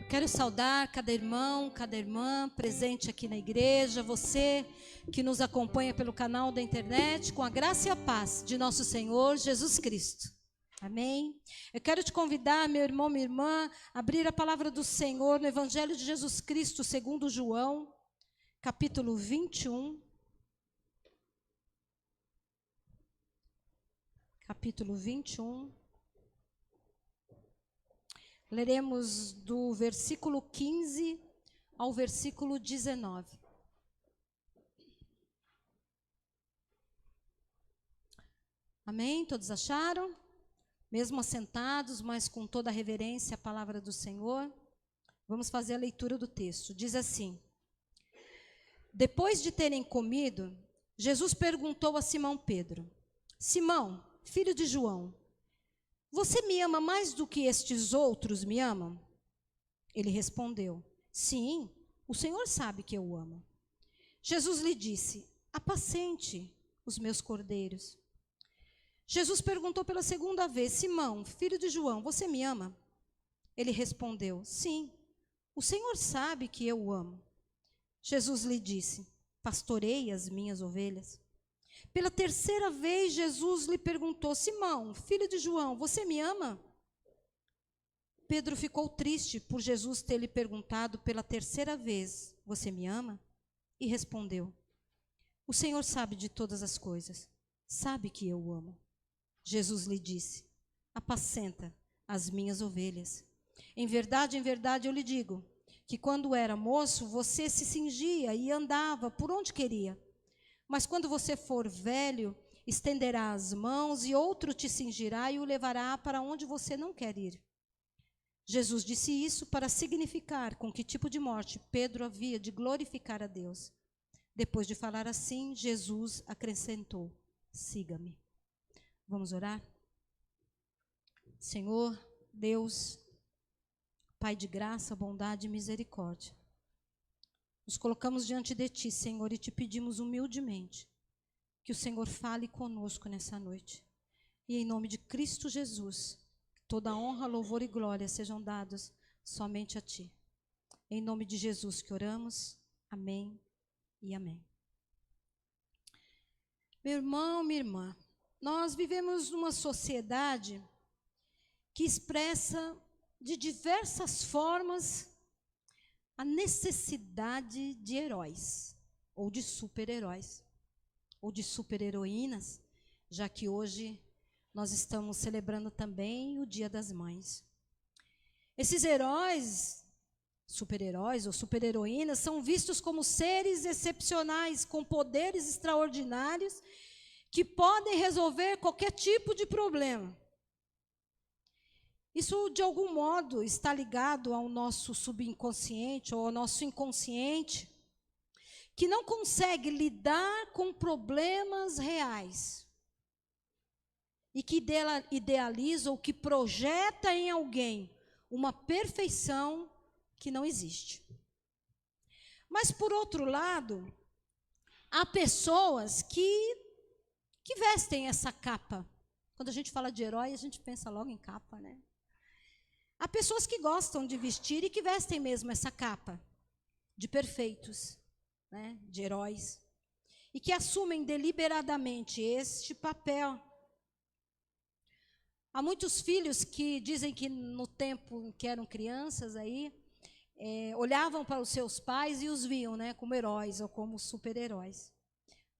Quero saudar cada irmão, cada irmã presente aqui na igreja, você que nos acompanha pelo canal da internet, com a graça e a paz de nosso Senhor Jesus Cristo. Amém? Eu quero te convidar, meu irmão, minha irmã, a abrir a palavra do Senhor no Evangelho de Jesus Cristo, segundo João, capítulo 21. Capítulo 21. Leremos do versículo 15 ao versículo 19. Amém? Todos acharam? Mesmo assentados, mas com toda a reverência à palavra do Senhor, vamos fazer a leitura do texto. Diz assim: Depois de terem comido, Jesus perguntou a Simão Pedro: Simão, filho de João, você me ama mais do que estes outros me amam? Ele respondeu: Sim, o Senhor sabe que eu o amo. Jesus lhe disse: Apacente os meus cordeiros. Jesus perguntou pela segunda vez: Simão, filho de João, você me ama? Ele respondeu: Sim, o Senhor sabe que eu o amo. Jesus lhe disse: Pastorei as minhas ovelhas. Pela terceira vez, Jesus lhe perguntou: Simão, filho de João, você me ama? Pedro ficou triste por Jesus ter lhe perguntado pela terceira vez: Você me ama? E respondeu: O Senhor sabe de todas as coisas, sabe que eu o amo. Jesus lhe disse: Apacenta as minhas ovelhas. Em verdade, eu lhe digo, que quando era moço, você se cingia e andava por onde queria. Mas quando você for velho, estenderá as mãos e outro te cingirá e o levará para onde você não quer ir. Jesus disse isso para significar com que tipo de morte Pedro havia de glorificar a Deus. Depois de falar assim, Jesus acrescentou: Siga-me. Vamos orar? Senhor, Deus, Pai de graça, bondade e misericórdia, nos colocamos diante de Ti, Senhor, e te pedimos humildemente que o Senhor fale conosco nessa noite. E em nome de Cristo Jesus, toda honra, louvor e glória sejam dados somente a Ti. Em nome de Jesus que oramos. Amém e amém. Meu irmão, minha irmã, nós vivemos numa sociedade que expressa de diversas formas a necessidade de heróis, ou de super-heróis, ou de super-heroínas, já que hoje nós estamos celebrando também o Dia das Mães. Esses heróis, super-heróis ou super-heroínas, são vistos como seres excepcionais, com poderes extraordinários, que podem resolver qualquer tipo de problema. Isso, de algum modo, está ligado ao nosso subconsciente ou ao nosso inconsciente, que não consegue lidar com problemas reais e que idealiza ou que projeta em alguém uma perfeição que não existe. Mas, por outro lado, há pessoas que vestem essa capa. Quando a gente fala de herói, a gente pensa logo em capa, né? Há pessoas que gostam de vestir e que vestem mesmo essa capa de perfeitos, né, de heróis, e que assumem deliberadamente este papel. Há muitos filhos que dizem que no tempo em que eram crianças aí, olhavam para os seus pais e os viam, né, como heróis ou como super-heróis.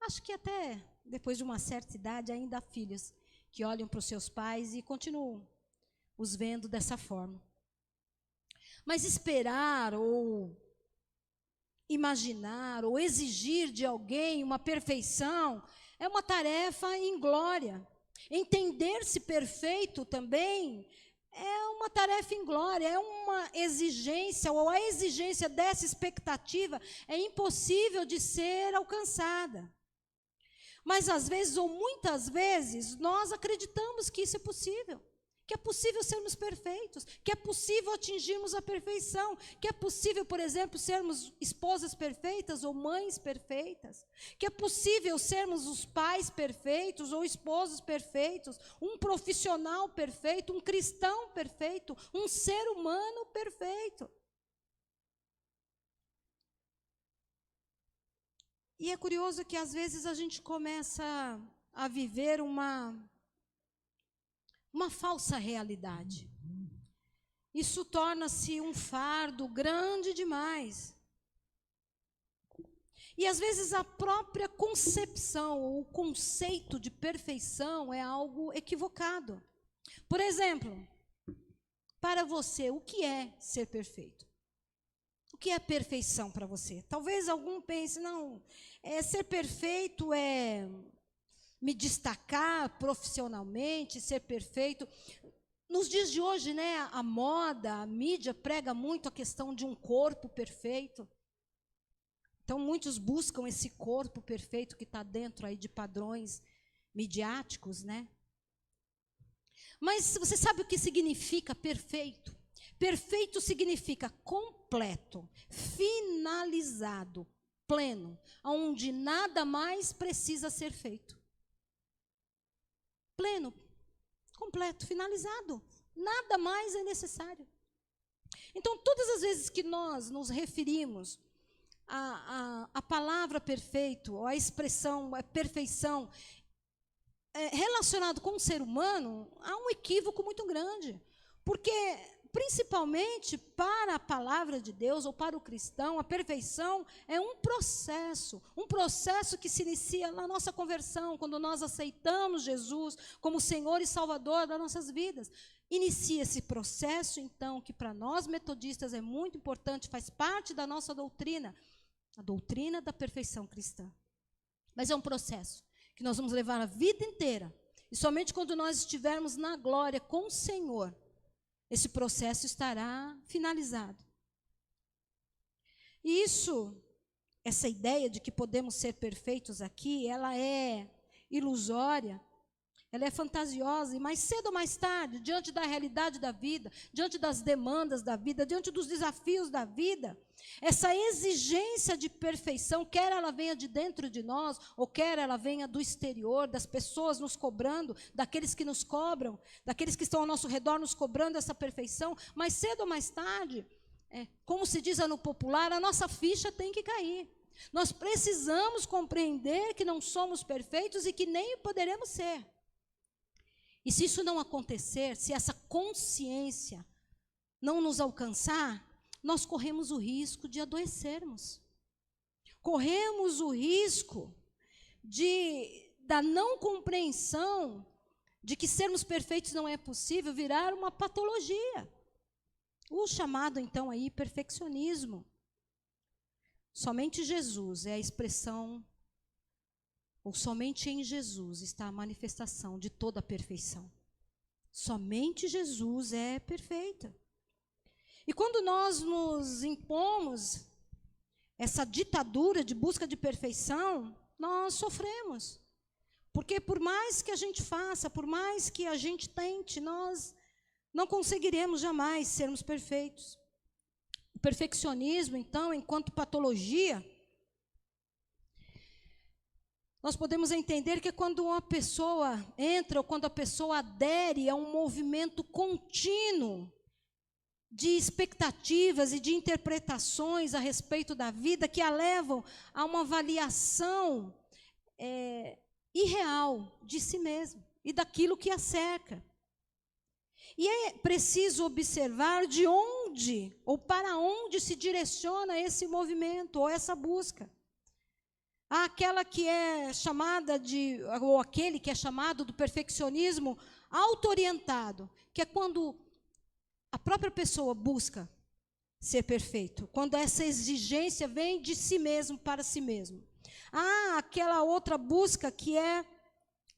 Acho que até depois de uma certa idade ainda há filhos que olham para os seus pais e continuam os vendo dessa forma. Mas esperar ou imaginar ou exigir de alguém uma perfeição é uma tarefa inglória. Entender-se perfeito também é uma tarefa inglória, é uma exigência, ou a exigência dessa expectativa é impossível de ser alcançada. Mas às vezes, ou muitas vezes, nós acreditamos que isso é possível. Que é possível sermos perfeitos, que é possível atingirmos a perfeição, que é possível, por exemplo, sermos esposas perfeitas ou mães perfeitas, que é possível sermos os pais perfeitos ou esposos perfeitos, um profissional perfeito, um cristão perfeito, um ser humano perfeito. E é curioso que às vezes a gente começa a viver uma falsa realidade. Isso torna-se um fardo grande demais. E às vezes a própria concepção, ou o conceito de perfeição é algo equivocado. Por exemplo, para você, o que é ser perfeito? O que é perfeição para você? Talvez algum pense, não, ser perfeito é me destacar profissionalmente, ser perfeito. Nos dias de hoje, né, a moda, a mídia prega muito a questão de um corpo perfeito. Então, muitos buscam esse corpo perfeito que está dentro aí de padrões midiáticos, né? Mas você sabe o que significa perfeito? Perfeito significa completo, finalizado, pleno, onde nada mais precisa ser feito. Pleno, completo, finalizado, nada mais é necessário. Então, todas as vezes que nós nos referimos a palavra perfeito, ou a expressão a perfeição, relacionado com o ser humano, há um equívoco muito grande. Porque, principalmente para a palavra de Deus, ou para o cristão, a perfeição é um processo que se inicia na nossa conversão, quando nós aceitamos Jesus como Senhor e Salvador das nossas vidas. Inicia esse processo, então, que para nós metodistas é muito importante, faz parte da nossa doutrina, a doutrina da perfeição cristã. Mas é um processo que nós vamos levar a vida inteira. E somente quando nós estivermos na glória com o Senhor, esse processo estará finalizado. E essa ideia de que podemos ser perfeitos aqui, ela é ilusória, ela é fantasiosa, e mais cedo ou mais tarde, diante da realidade da vida, diante das demandas da vida, diante dos desafios da vida, essa exigência de perfeição, quer ela venha de dentro de nós, ou quer ela venha do exterior, das pessoas nos cobrando, daqueles que nos cobram, daqueles que estão ao nosso redor nos cobrando essa perfeição, mais cedo ou mais tarde, como se diz no popular, a nossa ficha tem que cair. Nós precisamos compreender que não somos perfeitos e que nem poderemos ser. E se isso não acontecer, se essa consciência não nos alcançar, nós corremos o risco de adoecermos. Corremos o risco da não compreensão de que sermos perfeitos não é possível, virar uma patologia. O chamado, então, aí, perfeccionismo. Somente Jesus é a expressão, ou somente em Jesus está a manifestação de toda a perfeição. Somente Jesus é perfeito. E quando nós nos impomos essa ditadura de busca de perfeição, nós sofremos. Porque por mais que a gente faça, por mais que a gente tente, nós não conseguiremos jamais sermos perfeitos. O perfeccionismo, então, enquanto patologia, nós podemos entender que quando uma pessoa entra, ou quando a pessoa adere a um movimento contínuo de expectativas e de interpretações a respeito da vida, que a levam a uma avaliação irreal de si mesmo e daquilo que a cerca. E é preciso observar de onde ou para onde se direciona esse movimento ou essa busca. Há aquela que é chamada ou aquele que é chamado do perfeccionismo auto-orientado, que é quando a própria pessoa busca ser perfeito, quando essa exigência vem de si mesmo para si mesmo. Há aquela outra busca que é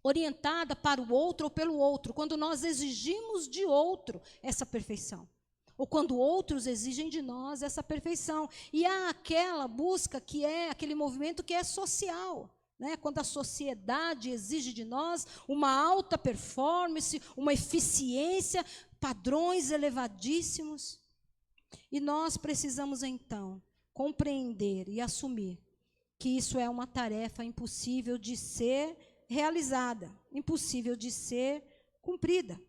orientada para o outro ou pelo outro, quando nós exigimos de outro essa perfeição, ou quando outros exigem de nós essa perfeição. E há aquela busca que é aquele movimento que é social, né? Quando a sociedade exige de nós uma alta performance, uma eficiência, padrões elevadíssimos. E nós precisamos, então, compreender e assumir que isso é uma tarefa impossível de ser realizada, impossível de ser cumprida.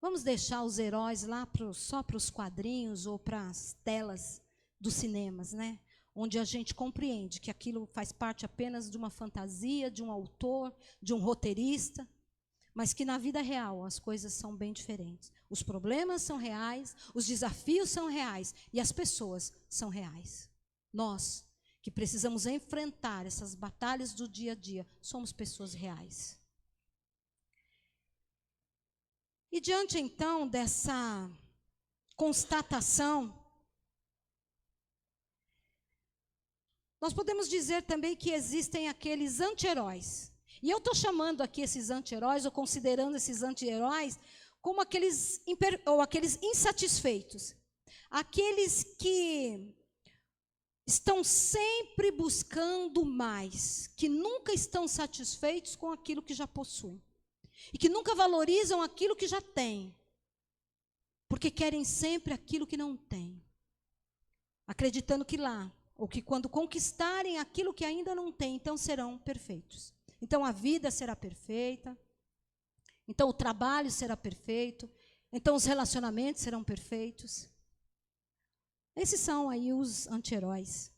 Vamos deixar os heróis lá só para os quadrinhos ou para as telas dos cinemas, né? onde a gente compreende que aquilo faz parte apenas de uma fantasia, de um autor, de um roteirista, mas que na vida real as coisas são bem diferentes. Os problemas são reais, os desafios são reais e as pessoas são reais. Nós, que precisamos enfrentar essas batalhas do dia a dia, somos pessoas reais. E diante então dessa constatação, nós podemos dizer também que existem aqueles anti-heróis. E eu estou chamando aqui esses anti-heróis, ou considerando esses anti-heróis, como aqueles insatisfeitos. Aqueles que estão sempre buscando mais, que nunca estão satisfeitos com aquilo que já possuem. E que nunca valorizam aquilo que já têm. Porque querem sempre aquilo que não têm. Acreditando que lá, ou que quando conquistarem aquilo que ainda não têm, então serão perfeitos. Então a vida será perfeita, então o trabalho será perfeito, então os relacionamentos serão perfeitos. Esses são aí os anti-heróis.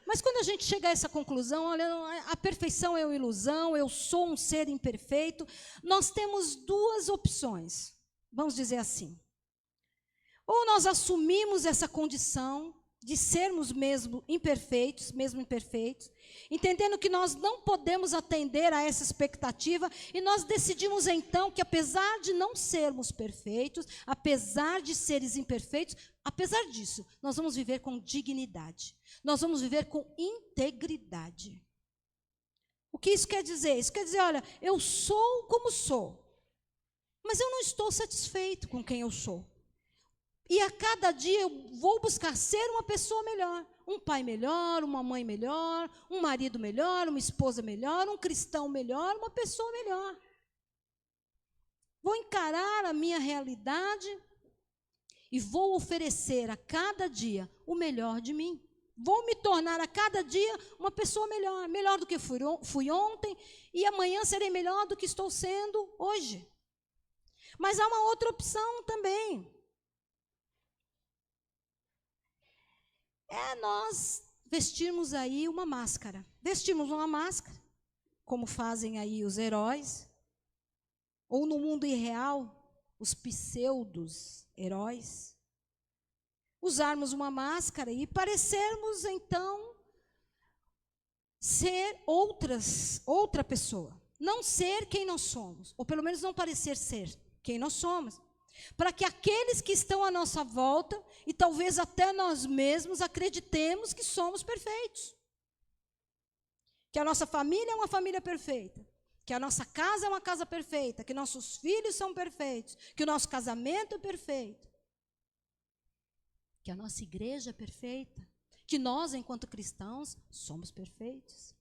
Mas quando a gente chega a essa conclusão, olha, a perfeição é uma ilusão, eu sou um ser imperfeito, nós temos duas opções, vamos dizer assim. Ou nós assumimos essa condição de sermos mesmo imperfeitos, entendendo que nós não podemos atender a essa expectativa, e nós decidimos então que apesar de não sermos perfeitos, apesar de seres imperfeitos, apesar disso, nós vamos viver com dignidade, nós vamos viver com integridade. O que isso quer dizer? Isso quer dizer, olha, eu sou como sou, mas eu não estou satisfeito com quem eu sou. E a cada dia eu vou buscar ser uma pessoa melhor, um pai melhor, uma mãe melhor, um marido melhor, uma esposa melhor, um cristão melhor, uma pessoa melhor. Vou encarar a minha realidade e vou oferecer a cada dia o melhor de mim. Vou me tornar a cada dia uma pessoa melhor, melhor do que fui ontem, e amanhã serei melhor do que estou sendo hoje. Mas há uma outra opção também. É nós vestirmos aí uma máscara. Vestimos uma máscara, como fazem aí os heróis, ou no mundo irreal, os pseudos heróis. Usarmos uma máscara e parecermos, então, ser outra pessoa. Não ser quem nós somos, ou pelo menos não parecer ser quem nós somos. Para que aqueles que estão à nossa volta, e talvez até nós mesmos, acreditemos que somos perfeitos. Que a nossa família é uma família perfeita. Que a nossa casa é uma casa perfeita. Que nossos filhos são perfeitos. Que o nosso casamento é perfeito. Que a nossa igreja é perfeita. Que nós, enquanto cristãos, somos perfeitos.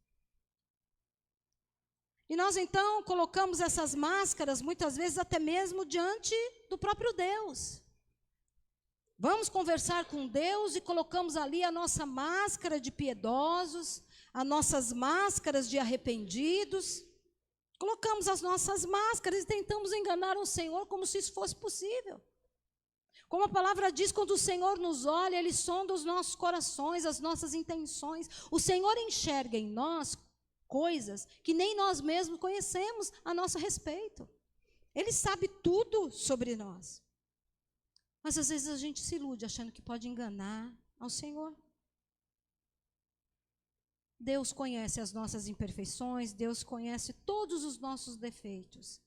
E nós, então, colocamos essas máscaras, muitas vezes, até mesmo diante do próprio Deus. Vamos conversar com Deus e colocamos ali a nossa máscara de piedosos, as nossas máscaras de arrependidos. Colocamos as nossas máscaras e tentamos enganar o Senhor como se isso fosse possível. Como a palavra diz, quando o Senhor nos olha, Ele sonda os nossos corações, as nossas intenções. O Senhor enxerga em nós coisas que nem nós mesmos conhecemos a nosso respeito. Ele sabe tudo sobre nós. Mas às vezes a gente se ilude achando que pode enganar ao Senhor. Deus conhece as nossas imperfeições, Deus conhece todos os nossos defeitos.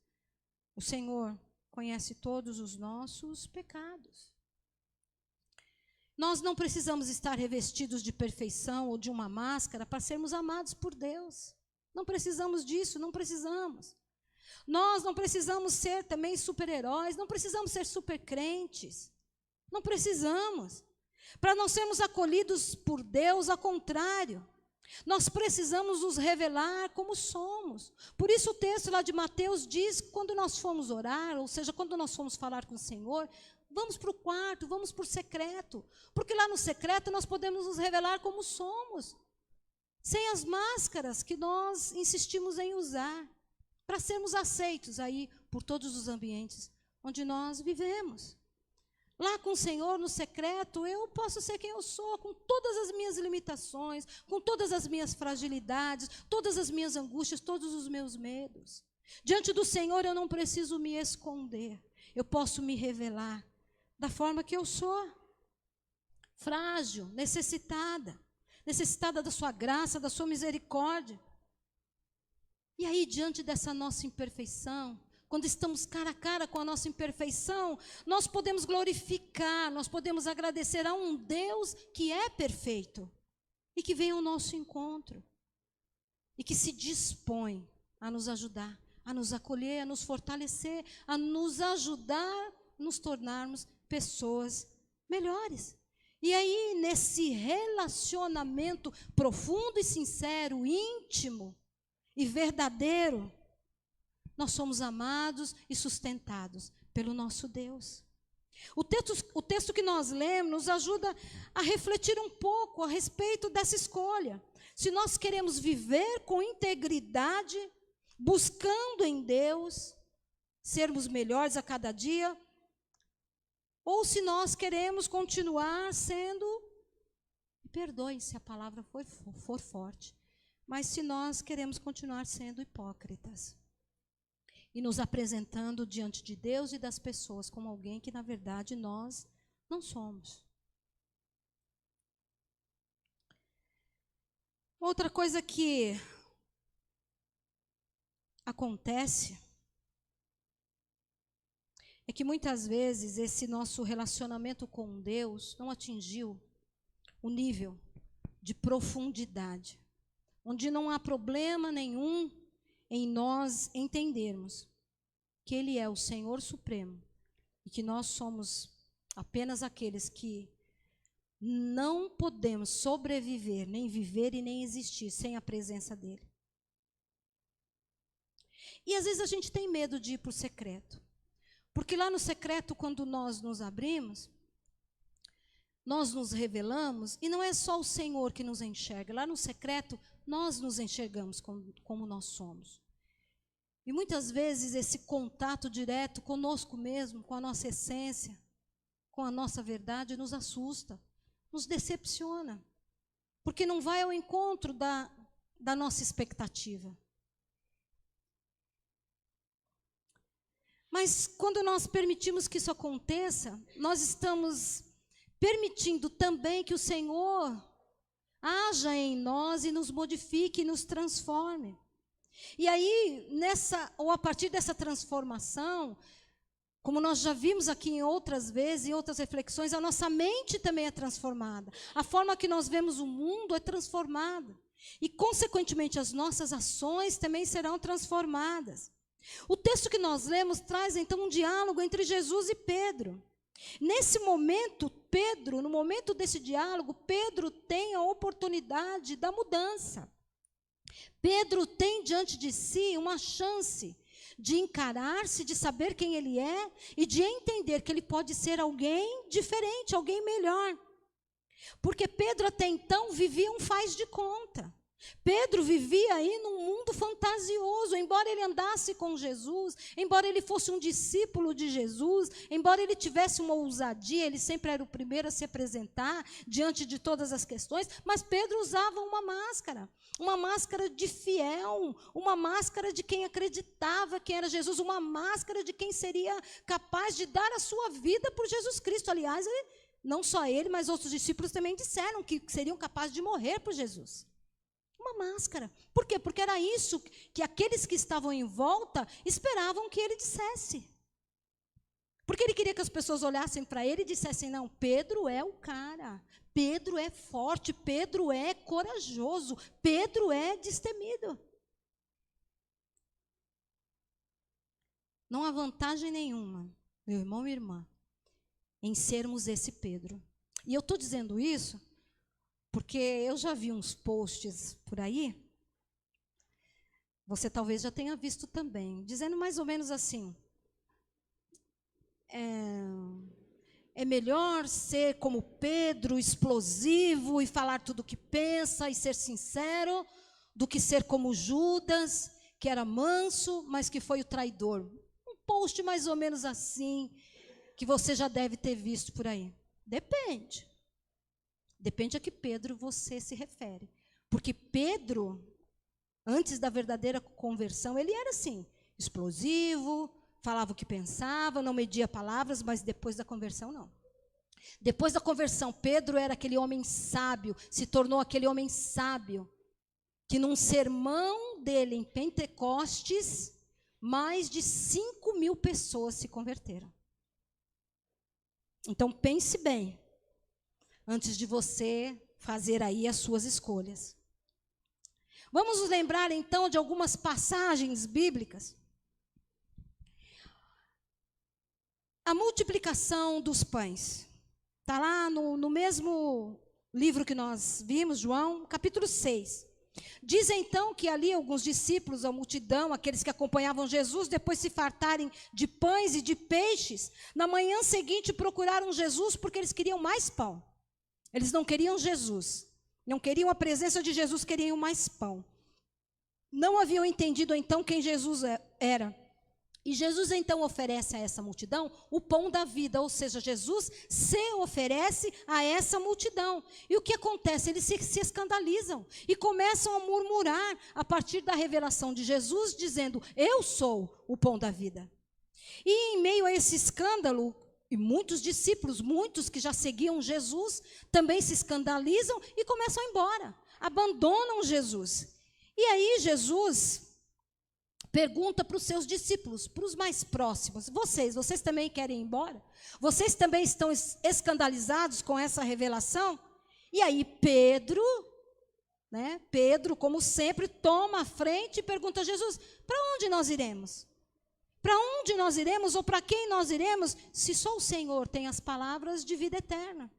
O Senhor conhece todos os nossos pecados. Nós não precisamos estar revestidos de perfeição ou de uma máscara para sermos amados por Deus. Não precisamos disso, não precisamos. Nós não precisamos ser também super-heróis, não precisamos ser super-crentes. Não precisamos. Para não sermos acolhidos por Deus, ao contrário. Nós precisamos nos revelar como somos. Por isso o texto lá de Mateus diz que quando nós formos orar, ou seja, quando nós formos falar com o Senhor, vamos para o quarto, vamos para o secreto. Porque lá no secreto nós podemos nos revelar como somos. Sem as máscaras que nós insistimos em usar. Para sermos aceitos aí por todos os ambientes onde nós vivemos. Lá com o Senhor, no secreto, eu posso ser quem eu sou, com todas as minhas limitações, com todas as minhas fragilidades, todas as minhas angústias, todos os meus medos. Diante do Senhor, eu não preciso me esconder. Eu posso me revelar da forma que eu sou. Frágil, necessitada da sua graça, da sua misericórdia. E aí, diante dessa nossa imperfeição, quando estamos cara a cara com a nossa imperfeição, nós podemos glorificar, nós podemos agradecer a um Deus que é perfeito e que vem ao nosso encontro e que se dispõe a nos ajudar, a nos acolher, a nos fortalecer, a nos ajudar a nos tornarmos pessoas melhores. E aí, nesse relacionamento profundo e sincero, íntimo e verdadeiro, nós somos amados e sustentados pelo nosso Deus. O texto que nós lemos nos ajuda a refletir um pouco a respeito dessa escolha. Se nós queremos viver com integridade, buscando em Deus, sermos melhores a cada dia, ou se nós queremos continuar sendo, perdoem se a palavra for forte, mas se nós queremos continuar sendo hipócritas e nos apresentando diante de Deus e das pessoas como alguém que, na verdade, nós não somos. Outra coisa que acontece é que muitas vezes esse nosso relacionamento com Deus não atingiu o nível de profundidade, onde não há problema nenhum em nós entendermos que Ele é o Senhor Supremo e que nós somos apenas aqueles que não podemos sobreviver, nem viver e nem existir sem a presença dEle. E às vezes a gente tem medo de ir para o secreto, porque lá no secreto, quando nós nos abrimos, nós nos revelamos, e não é só o Senhor que nos enxerga, lá no secreto nós nos enxergamos como nós somos. E muitas vezes esse contato direto conosco mesmo, com a nossa essência, com a nossa verdade, nos assusta, nos decepciona, porque não vai ao encontro da nossa expectativa. Mas quando nós permitimos que isso aconteça, nós estamos permitindo também que o Senhor haja em nós e nos modifique e nos transforme. E aí, ou a partir dessa transformação, como nós já vimos aqui em outras vezes, em outras reflexões, a nossa mente também é transformada. A forma que nós vemos o mundo é transformada. E, consequentemente, as nossas ações também serão transformadas. O texto que nós lemos traz, então, um diálogo entre Jesus e Pedro. Nesse momento, no momento desse diálogo, Pedro tem a oportunidade da mudança. Pedro tem diante de si uma chance de encarar-se, de saber quem ele é e de entender que ele pode ser alguém diferente, alguém melhor. Porque Pedro até então vivia um faz de conta. Pedro vivia aí num mundo fantasioso, embora ele andasse com Jesus, embora ele fosse um discípulo de Jesus, embora ele tivesse uma ousadia, ele sempre era o primeiro a se apresentar diante de todas as questões, mas Pedro usava uma máscara de fiel, uma máscara de quem acreditava que era Jesus, uma máscara de quem seria capaz de dar a sua vida por Jesus Cristo. Aliás, não só ele, mas outros discípulos também disseram que seriam capazes de morrer por Jesus. Uma máscara. Por quê? Porque era isso que aqueles que estavam em volta esperavam que ele dissesse. Porque ele queria que as pessoas olhassem para ele e dissessem, não, Pedro é o cara, Pedro é forte, Pedro é corajoso, Pedro é destemido. Não há vantagem nenhuma, meu irmão e irmã, em sermos esse Pedro. E eu estou dizendo isso porque eu já vi uns posts por aí, você talvez já tenha visto também, dizendo mais ou menos assim, é melhor ser como Pedro, explosivo e falar tudo o que pensa e ser sincero, do que ser como Judas, que era manso, mas que foi o traidor. Um post mais ou menos assim, que você já deve ter visto por aí? Depende. Depende a que Pedro você se refere. Porque Pedro, antes da verdadeira conversão, ele era assim, explosivo, falava o que pensava, não media palavras, mas depois da conversão, não. Depois da conversão, Pedro era aquele homem sábio, se tornou aquele homem sábio, que num sermão dele em Pentecostes, mais de 5.000 pessoas se converteram. Então pense bem, antes de você fazer aí as suas escolhas. Vamos nos lembrar então de algumas passagens bíblicas. A multiplicação dos pães. Está lá no mesmo livro que nós vimos, João, capítulo 6. Diz então que ali alguns discípulos, a multidão, aqueles que acompanhavam Jesus, depois se fartarem de pães e de peixes, na manhã seguinte procuraram Jesus porque eles queriam mais pão. Eles não queriam Jesus, não queriam a presença de Jesus, queriam mais pão. Não haviam entendido então quem Jesus era. E Jesus então oferece a essa multidão o pão da vida, ou seja, Jesus se oferece a essa multidão. E o que acontece? Eles se escandalizam e começam a murmurar a partir da revelação de Jesus, dizendo, eu sou o pão da vida. E em meio a esse escândalo, e muitos discípulos, muitos que já seguiam Jesus, também se escandalizam e começam a ir embora, abandonam Jesus. E aí Jesus pergunta para os seus discípulos, para os mais próximos, vocês também querem ir embora? Vocês também estão escandalizados com essa revelação? E aí Pedro, como sempre, toma a frente e pergunta a Jesus, para onde nós iremos? Para onde nós iremos ou para quem nós iremos, se só o Senhor tem as palavras de vida eterna?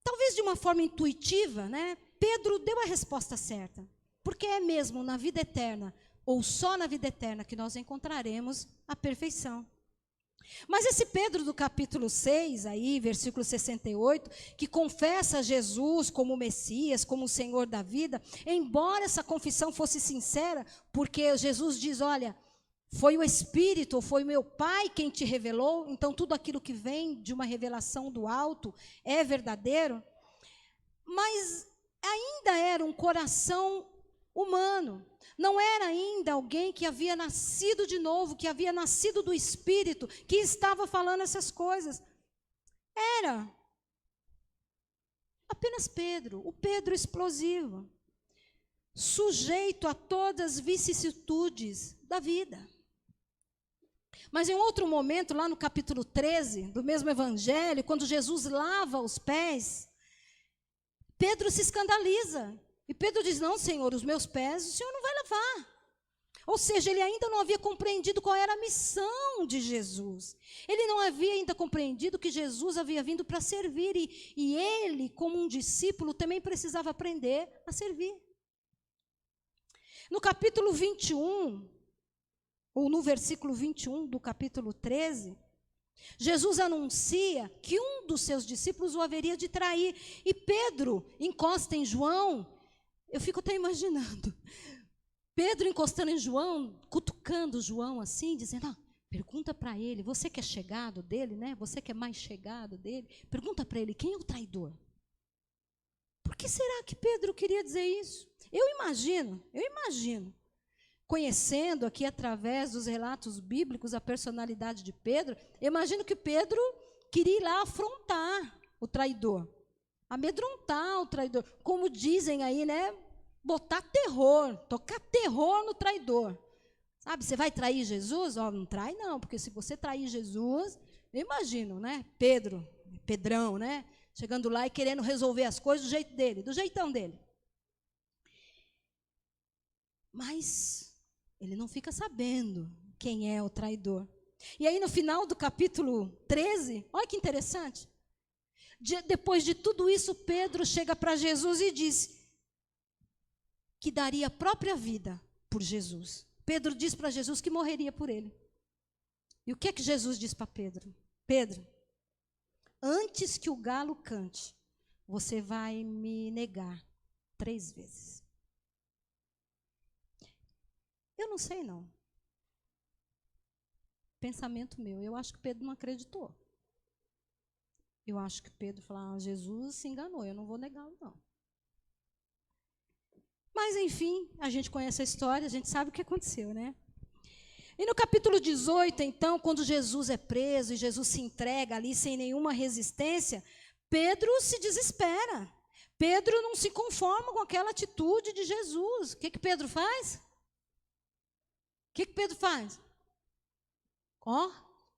Talvez de uma forma intuitiva, Pedro deu a resposta certa. Porque é mesmo na vida eterna, ou só na vida eterna, que nós encontraremos a perfeição. Mas esse Pedro do capítulo 6, aí, versículo 68, que confessa Jesus como o Messias, como o Senhor da vida, embora essa confissão fosse sincera, porque Jesus diz, olha, foi o Espírito, ou foi o meu Pai quem te revelou, então tudo aquilo que vem de uma revelação do alto é verdadeiro, mas ainda era um coração humano, não era ainda alguém que havia nascido de novo, que havia nascido do Espírito, que estava falando essas coisas. Era apenas Pedro, o Pedro explosivo, sujeito a todas as vicissitudes da vida. Mas em outro momento, lá no capítulo 13, do mesmo evangelho, quando Jesus lava os pés, Pedro se escandaliza. E Pedro diz, não, Senhor, os meus pés o Senhor não vai lavar. Ou seja, ele ainda não havia compreendido qual era a missão de Jesus. Ele não havia ainda compreendido que Jesus havia vindo para servir. E ele, como um discípulo, também precisava aprender a servir. No capítulo 21, ou no versículo 21 do capítulo 13, Jesus anuncia que um dos seus discípulos o haveria de trair. E Pedro encosta em João. Eu fico até imaginando, Pedro encostando em João, cutucando João assim, dizendo, pergunta para ele, você que é chegado dele, você que é mais chegado dele, pergunta para ele, quem é o traidor? Por que será que Pedro queria dizer isso? Eu imagino, conhecendo aqui através dos relatos bíblicos a personalidade de Pedro, eu imagino que Pedro queria ir lá afrontar o traidor. Amedrontar o traidor, como dizem aí, botar terror, tocar terror no traidor. Sabe, você vai trair Jesus? Não trai não, porque se você trair Jesus, eu imagino, Pedrão, chegando lá e querendo resolver as coisas do jeito dele, do jeitão dele. Mas ele não fica sabendo quem é o traidor. E aí no final do capítulo 13, olha que interessante, depois de tudo isso, Pedro chega para Jesus e diz que daria a própria vida por Jesus. Pedro diz para Jesus que morreria por ele. E o que é que Jesus diz para Pedro? Pedro, antes que o galo cante, você vai me negar 3 vezes. Eu não sei não. pensamento meu. Eu acho que Pedro não acreditou. Eu acho que Pedro falou, Jesus se enganou, eu não vou negá-lo, não. Mas, enfim, a gente conhece a história, a gente sabe o que aconteceu, né? E no capítulo 18, então, quando Jesus é preso e Jesus se entrega ali sem nenhuma resistência, Pedro se desespera. Pedro não se conforma com aquela atitude de Jesus. O que Pedro faz? O que Pedro faz?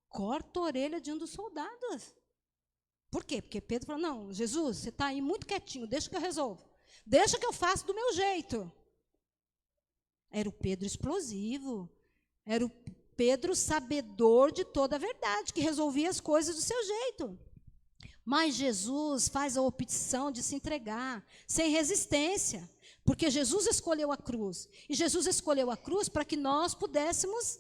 Corta a orelha de um dos soldados. Por quê? Porque Pedro falou, não, Jesus, você está aí muito quietinho, deixa que eu resolvo. Deixa que eu faço do meu jeito. Era o Pedro explosivo. Era o Pedro sabedor de toda a verdade, que resolvia as coisas do seu jeito. Mas Jesus faz a opção de se entregar, sem resistência. Porque Jesus escolheu a cruz. E Jesus escolheu a cruz para que nós pudéssemos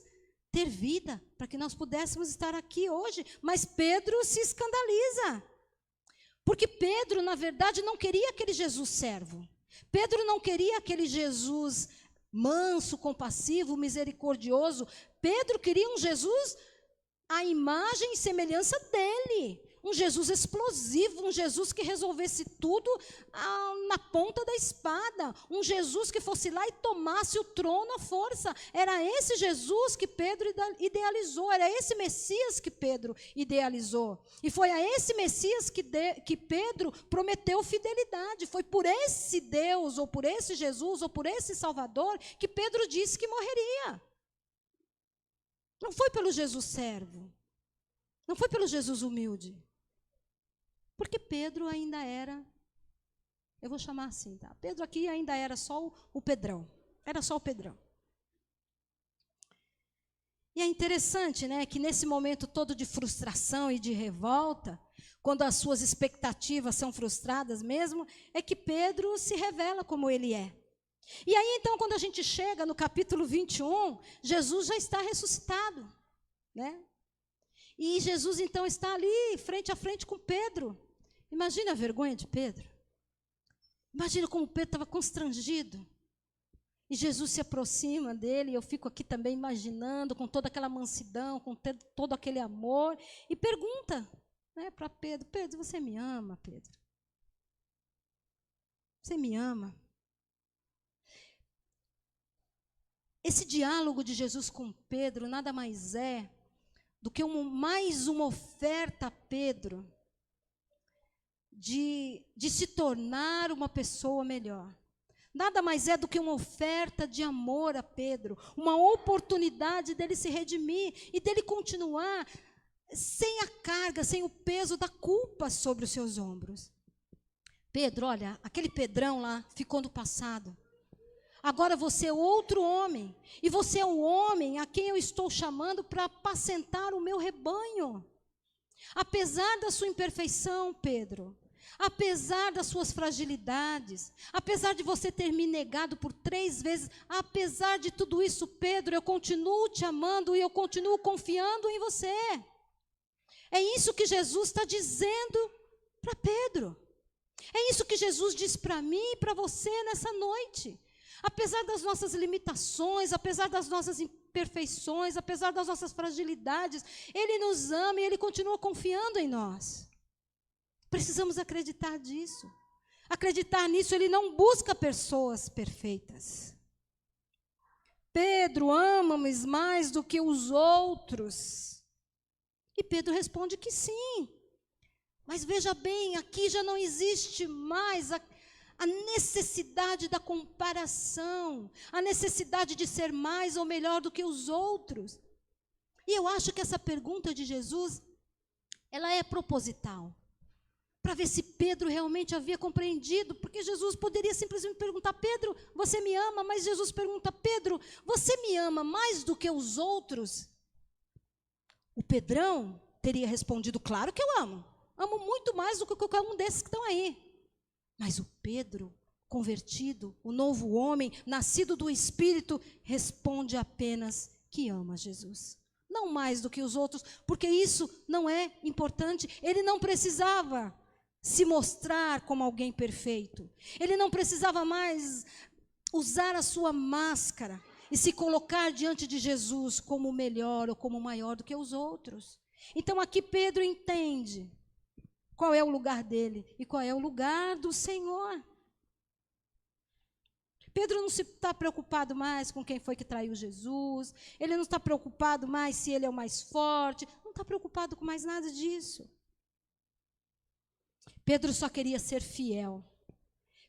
ter vida, para que nós pudéssemos estar aqui hoje. Mas Pedro se escandaliza. Porque Pedro, na verdade, não queria aquele Jesus servo. Pedro não queria aquele Jesus manso, compassivo, misericordioso. Pedro queria um Jesus à imagem e semelhança dele. Um Jesus explosivo, um Jesus que resolvesse tudo na ponta da espada. Um Jesus que fosse lá e tomasse o trono à força. Era esse Jesus que Pedro idealizou, era esse Messias que Pedro idealizou. E foi a esse Messias que Pedro prometeu fidelidade. Foi por esse Deus, ou por esse Jesus, ou por esse Salvador, que Pedro disse que morreria. Não foi pelo Jesus servo. Não foi pelo Jesus humilde. Porque Pedro ainda era, eu vou chamar assim, tá? Pedro aqui ainda era só o Pedrão. Era só o Pedrão. E é interessante, né, que nesse momento todo de frustração e de revolta, quando as suas expectativas são frustradas mesmo, é que Pedro se revela como ele é. E aí, então, quando a gente chega no capítulo 21, Jesus já está ressuscitado, né? E Jesus, então, está ali, frente a frente com Pedro. Imagina a vergonha de Pedro. Imagina como Pedro estava constrangido. E Jesus se aproxima dele, e eu fico aqui também imaginando, com toda aquela mansidão, com todo aquele amor, e pergunta, né, para Pedro, Pedro, você me ama, Pedro? Você me ama? Esse diálogo de Jesus com Pedro nada mais é do que mais uma oferta a Pedro de se tornar uma pessoa melhor. Nada mais é do que uma oferta de amor a Pedro, uma oportunidade dele se redimir e dele continuar sem a carga, sem o peso da culpa sobre os seus ombros. Pedro, olha, aquele Pedrão lá ficou no passado. Agora você é outro homem, e você é o homem a quem eu estou chamando para apacentar o meu rebanho. Apesar da sua imperfeição, Pedro, apesar das suas fragilidades, apesar de você ter me negado por 3 vezes, apesar de tudo isso, Pedro, eu continuo te amando e eu continuo confiando em você. É isso que Jesus está dizendo para Pedro. É isso que Jesus diz para mim e para você nessa noite. Apesar das nossas limitações, apesar das nossas imperfeições, apesar das nossas fragilidades, Ele nos ama e Ele continua confiando em nós. Precisamos acreditar disso. Acreditar nisso, Ele não busca pessoas perfeitas. Pedro, ama-me mais do que os outros. E Pedro responde que sim. Mas veja bem, aqui já não existe mais a necessidade da comparação, a necessidade de ser mais ou melhor do que os outros. E eu acho que essa pergunta de Jesus, ela é proposital, para ver se Pedro realmente havia compreendido, porque Jesus poderia simplesmente perguntar, Pedro, você me ama? Mas Jesus pergunta, Pedro, você me ama mais do que os outros? O Pedrão teria respondido, claro que eu amo muito mais do que qualquer um desses que estão aí. Mas o Pedro, convertido, o novo homem, nascido do Espírito, responde apenas que ama Jesus. Não mais do que os outros, porque isso não é importante. Ele não precisava se mostrar como alguém perfeito. Ele não precisava mais usar a sua máscara. e se colocar diante de Jesus como melhor ou como maior do que os outros. Então aqui Pedro entende qual é o lugar dele e qual é o lugar do Senhor. Pedro não está preocupado mais com quem foi que traiu Jesus, ele não está preocupado mais se ele é o mais forte, não está preocupado com mais nada disso. Pedro só queria ser fiel,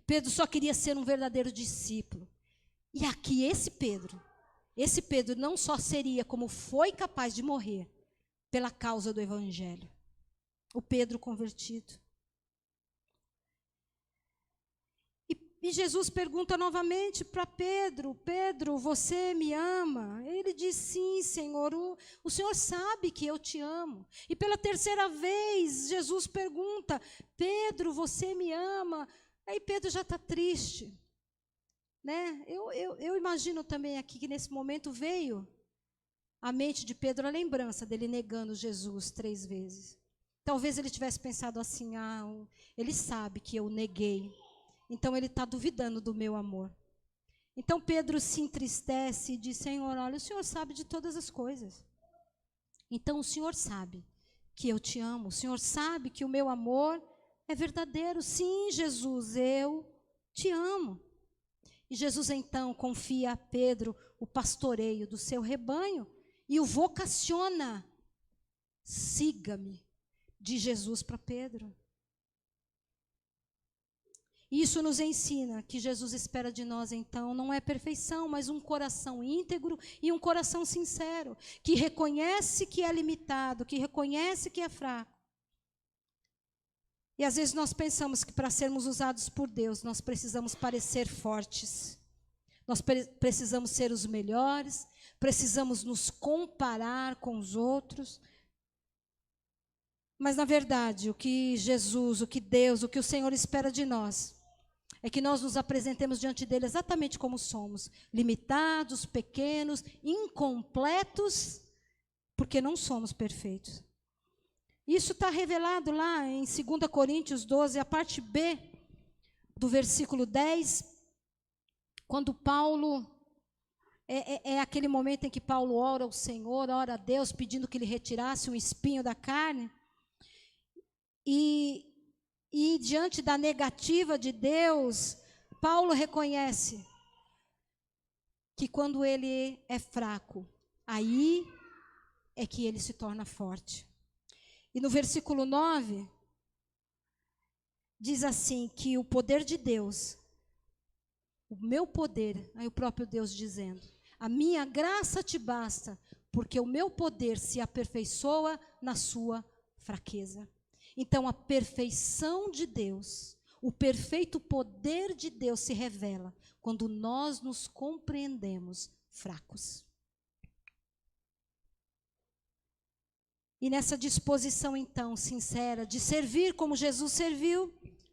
Pedro só queria ser um verdadeiro discípulo. E aqui esse Pedro não só seria, como foi capaz de morrer pela causa do Evangelho. O Pedro convertido. E Jesus pergunta novamente para Pedro: Pedro, você me ama? Ele diz: sim, Senhor, o Senhor sabe que eu te amo. E pela terceira vez, Jesus pergunta: Pedro, você me ama? Aí Pedro já está triste. Né? Eu imagino também aqui que nesse momento veio à mente de Pedro a lembrança dele negando Jesus 3 vezes. Talvez ele tivesse pensado assim: ele sabe que eu neguei. Então ele está duvidando do meu amor. Então Pedro se entristece e diz: Senhor, olha, o Senhor sabe de todas as coisas. Então o Senhor sabe que eu te amo. O Senhor sabe que o meu amor é verdadeiro. Sim, Jesus, eu te amo. E Jesus então confia a Pedro o pastoreio do seu rebanho e o vocaciona. Siga-me, de Jesus para Pedro. Isso nos ensina que Jesus espera de nós, então, não é perfeição, mas um coração íntegro e um coração sincero, que reconhece que é limitado, que reconhece que é fraco. E às vezes nós pensamos que para sermos usados por Deus, nós precisamos parecer fortes, nós precisamos ser os melhores, precisamos nos comparar com os outros. Mas, na verdade, o que Jesus, o que Deus, o que o Senhor espera de nós, é que nós nos apresentemos diante dele exatamente como somos, limitados, pequenos, incompletos, porque não somos perfeitos. Isso está revelado lá em 2 Coríntios 12, a parte B do versículo 10, quando Paulo, é aquele momento em que Paulo ora ao Senhor, ora a Deus, pedindo que ele retirasse um espinho da carne, e diante da negativa de Deus, Paulo reconhece que quando ele é fraco, aí é que ele se torna forte. E no versículo 9, diz assim, que o poder de Deus, o meu poder, aí o próprio Deus dizendo, a minha graça te basta, porque o meu poder se aperfeiçoa na sua fraqueza. Então, a perfeição de Deus, o perfeito poder de Deus se revela quando nós nos compreendemos fracos. E nessa disposição, então, sincera, de servir como Jesus serviu,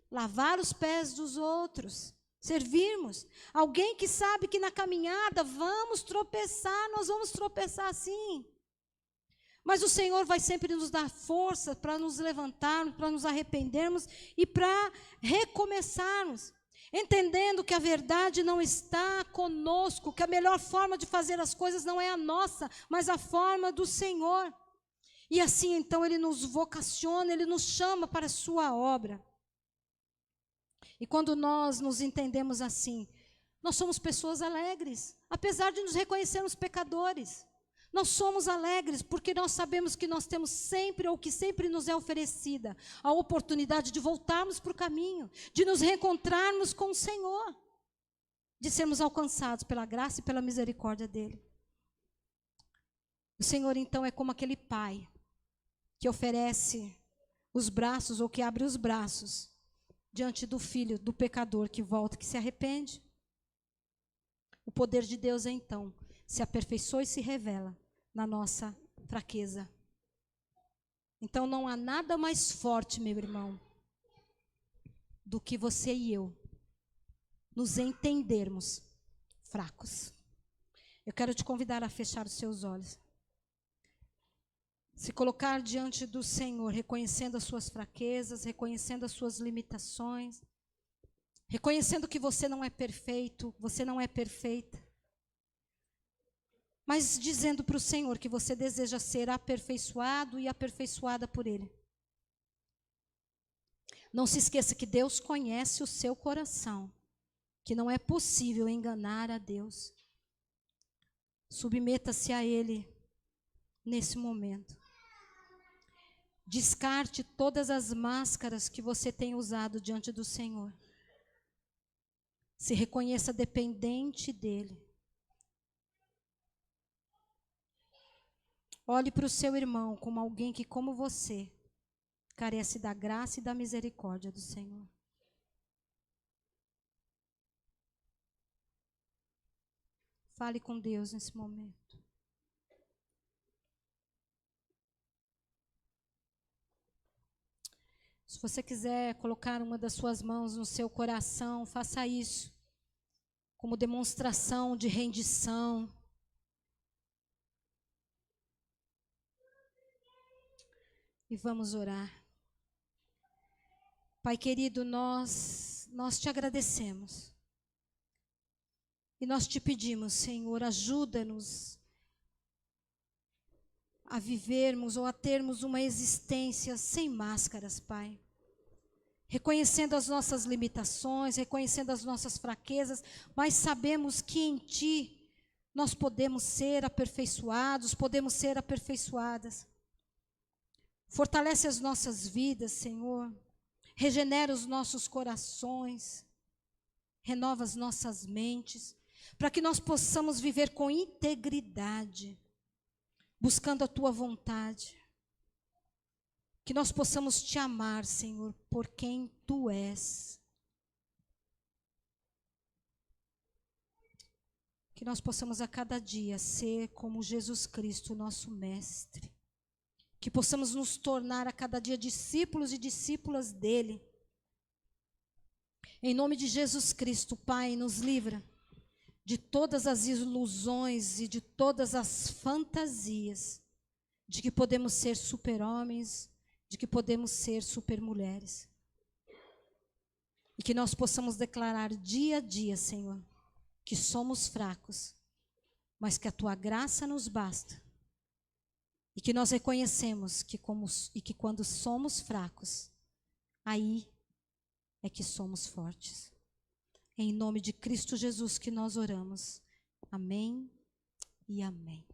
lavar os pés dos outros, servirmos. Alguém que sabe que na caminhada vamos tropeçar, nós vamos tropeçar sim. Mas o Senhor vai sempre nos dar força para nos levantarmos, para nos arrependermos e para recomeçarmos. Entendendo que a verdade não está conosco, que a melhor forma de fazer as coisas não é a nossa, mas a forma do Senhor. E assim, então, Ele nos vocaciona, Ele nos chama para a sua obra. E quando nós nos entendemos assim, nós somos pessoas alegres, apesar de nos reconhecermos pecadores. Nós somos alegres porque nós sabemos que nós temos sempre, ou que sempre nos é oferecida, a oportunidade de voltarmos para o caminho, de nos reencontrarmos com o Senhor, de sermos alcançados pela graça e pela misericórdia dEle. O Senhor, então, é como aquele pai que oferece os braços, ou que abre os braços, diante do filho, do pecador que volta, que se arrepende. O poder de Deus, então, se aperfeiçoa e se revela na nossa fraqueza. Então não há nada mais forte, meu irmão, do que você e eu nos entendermos fracos. Eu quero te convidar a fechar os seus olhos. Se colocar diante do Senhor, reconhecendo as suas fraquezas, reconhecendo as suas limitações, reconhecendo que você não é perfeito, você não é perfeita. mas dizendo para o Senhor que você deseja ser aperfeiçoado e aperfeiçoada por Ele. Não se esqueça que Deus conhece o seu coração, que não é possível enganar a Deus. Submeta-se a Ele nesse momento. Descarte todas as máscaras que você tem usado diante do Senhor. Se reconheça dependente dEle. Olhe para o seu irmão como alguém que, como você, carece da graça e da misericórdia do Senhor. Fale com Deus nesse momento. Se você quiser colocar uma das suas mãos no seu coração, faça isso, como demonstração de rendição. E vamos orar. Pai querido, nós te agradecemos. E nós te pedimos, Senhor, ajuda-nos a vivermos ou a termos uma existência sem máscaras, Pai. Reconhecendo as nossas limitações, reconhecendo as nossas fraquezas, mas sabemos que em Ti nós podemos ser aperfeiçoados, podemos ser aperfeiçoadas. Fortalece as nossas vidas, Senhor. Regenera os nossos corações. Renova as nossas mentes, para que nós possamos viver com integridade, buscando a Tua vontade. Que nós possamos Te amar, Senhor, por quem Tu és. Que nós possamos a cada dia ser como Jesus Cristo, nosso Mestre. Que possamos nos tornar a cada dia discípulos e discípulas dEle. Em nome de Jesus Cristo, Pai, nos livra de todas as ilusões e de todas as fantasias de que podemos ser super-homens, de que podemos ser super-mulheres. E que nós possamos declarar dia a dia, Senhor, que somos fracos, mas que a Tua graça nos basta. E que nós reconhecemos que quando somos fracos, aí é que somos fortes. Em nome de Cristo Jesus que nós oramos. Amém e amém.